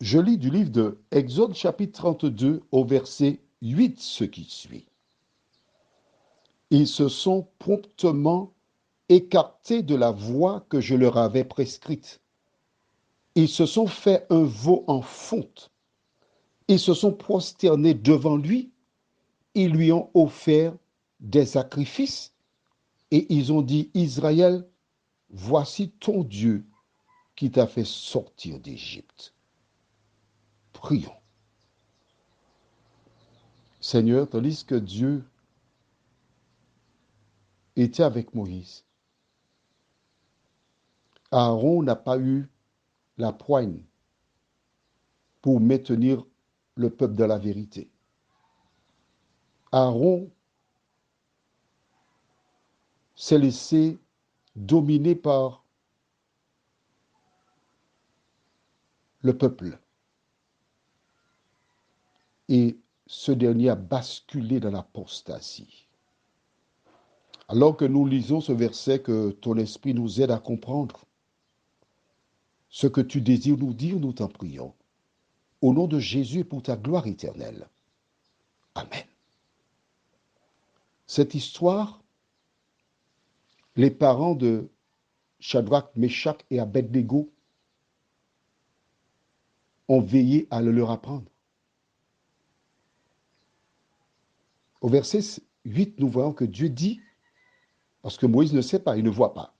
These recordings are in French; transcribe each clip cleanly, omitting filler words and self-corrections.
Je lis du livre de Exode chapitre 32 au verset 8 ce qui suit. Ils se sont promptement écartés de la voie que je leur avais prescrite. Ils se sont fait un veau en fonte. Ils se sont prosternés devant lui. Ils lui ont offert des sacrifices et ils ont dit, Israël, voici ton Dieu qui t'a fait sortir d'Égypte. Prions. Seigneur, tandis que Dieu était avec Moïse, Aaron n'a pas eu la poigne pour maintenir le peuple dans la vérité. Aaron s'est laissé dominer par le peuple et ce dernier a basculé dans l'apostasie. Alors que nous lisons ce verset, que ton esprit nous aide à comprendre ce que tu désires nous dire, nous t'en prions. Au nom de Jésus et pour ta gloire éternelle. Amen. Cette histoire, les parents de Shadrach, Meshach et Abednego ont veillé à le leur apprendre. Au verset 8, nous voyons que Dieu dit, parce que Moïse ne sait pas, il ne voit pas,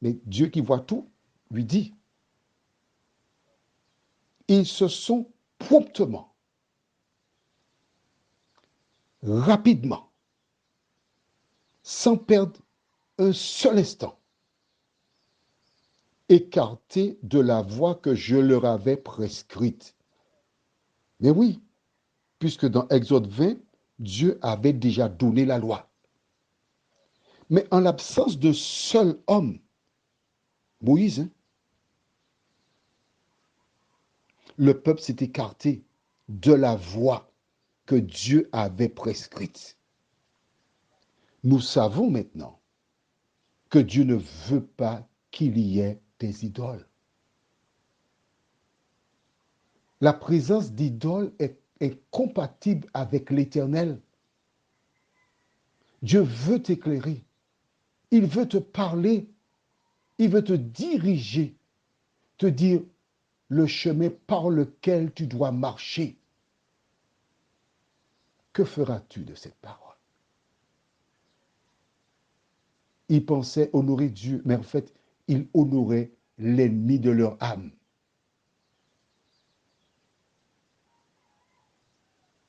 mais Dieu qui voit tout, lui dit, ils se sont promptement, rapidement, sans perdre un seul instant, écartés de la voie que je leur avais prescrite. Mais oui, puisque dans Exode 20, Dieu avait déjà donné la loi. Mais en l'absence de seul homme, Moïse, le peuple s'est écarté de la voie que Dieu avait prescrite. Nous savons maintenant que Dieu ne veut pas qu'il y ait des idoles. La présence d'idoles est incompatible avec l'Éternel. Dieu veut t'éclairer. Il veut te parler. Il veut te diriger, te dire le chemin par lequel tu dois marcher. Que feras-tu de cette parole? Ils pensaient honorer Dieu, mais en fait, ils honoraient l'ennemi de leur âme.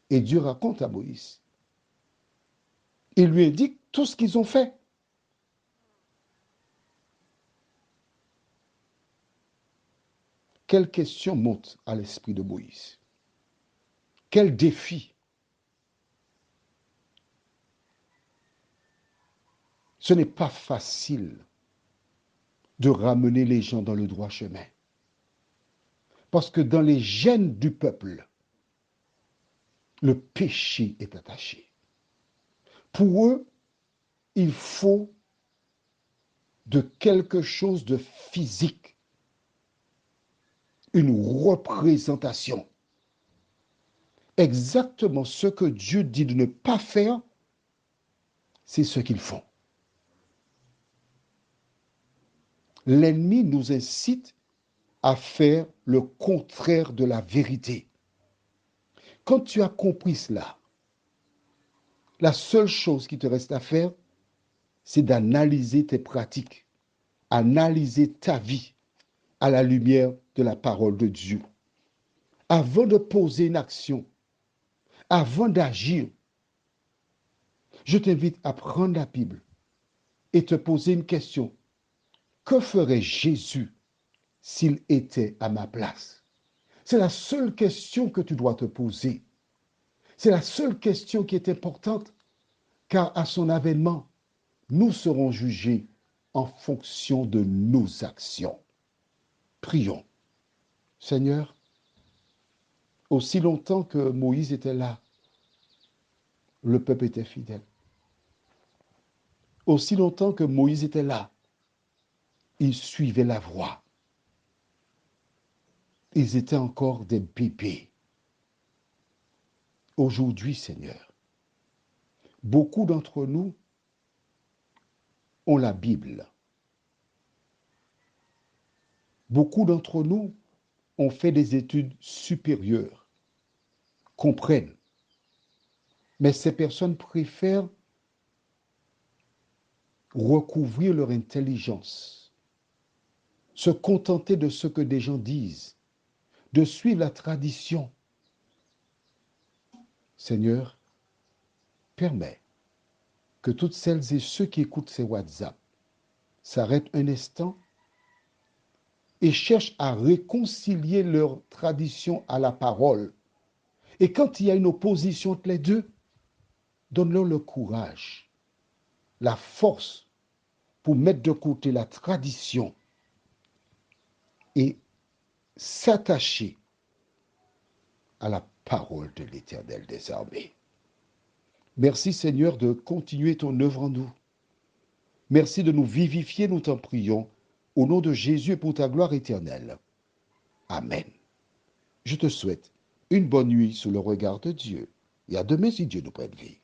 Et Dieu raconte à Moïse. Il lui indique tout ce qu'ils ont fait. Quelle question monte à l'esprit de Moïse? Quel défi? Ce n'est pas facile de ramener les gens dans le droit chemin. Parce que dans les gènes du peuple, le péché est attaché. Pour eux, il faut de quelque chose de physique, une représentation. Exactement ce que Dieu dit de ne pas faire, c'est ce qu'ils font. L'ennemi nous incite à faire le contraire de la vérité. Quand tu as compris cela, la seule chose qui te reste à faire, c'est d'analyser tes pratiques, analyser ta vie à la lumière de la parole de Dieu. Avant de poser une action, avant d'agir, je t'invite à prendre la Bible et te poser une question. Que ferait Jésus s'il était à ma place? C'est la seule question que tu dois te poser. C'est la seule question qui est importante, car à son avènement, nous serons jugés en fonction de nos actions. Prions. Seigneur, aussi longtemps que Moïse était là, le peuple était fidèle. Aussi longtemps que Moïse était là, il suivait la voie. ils étaient encore des bébés. Aujourd'hui, Seigneur, beaucoup d'entre nous ont la Bible. Beaucoup d'entre nous ont fait des études supérieures, comprennent. Mais ces personnes préfèrent recouvrir leur intelligence, se contenter de ce que des gens disent, de suivre la tradition. Seigneur, permets que toutes celles et ceux qui écoutent ces WhatsApp s'arrêtent un instant et cherchent à réconcilier leur tradition à la parole. Et quand il y a une opposition entre les deux, donne-leur le courage, la force pour mettre de côté la tradition et s'attacher à la parole de l'Éternel des armées. Merci Seigneur de continuer ton œuvre en nous. Merci de nous vivifier, nous t'en prions, au nom de Jésus et pour ta gloire éternelle. Amen. Je te souhaite une bonne nuit sous le regard de Dieu et à demain si Dieu nous prête vie.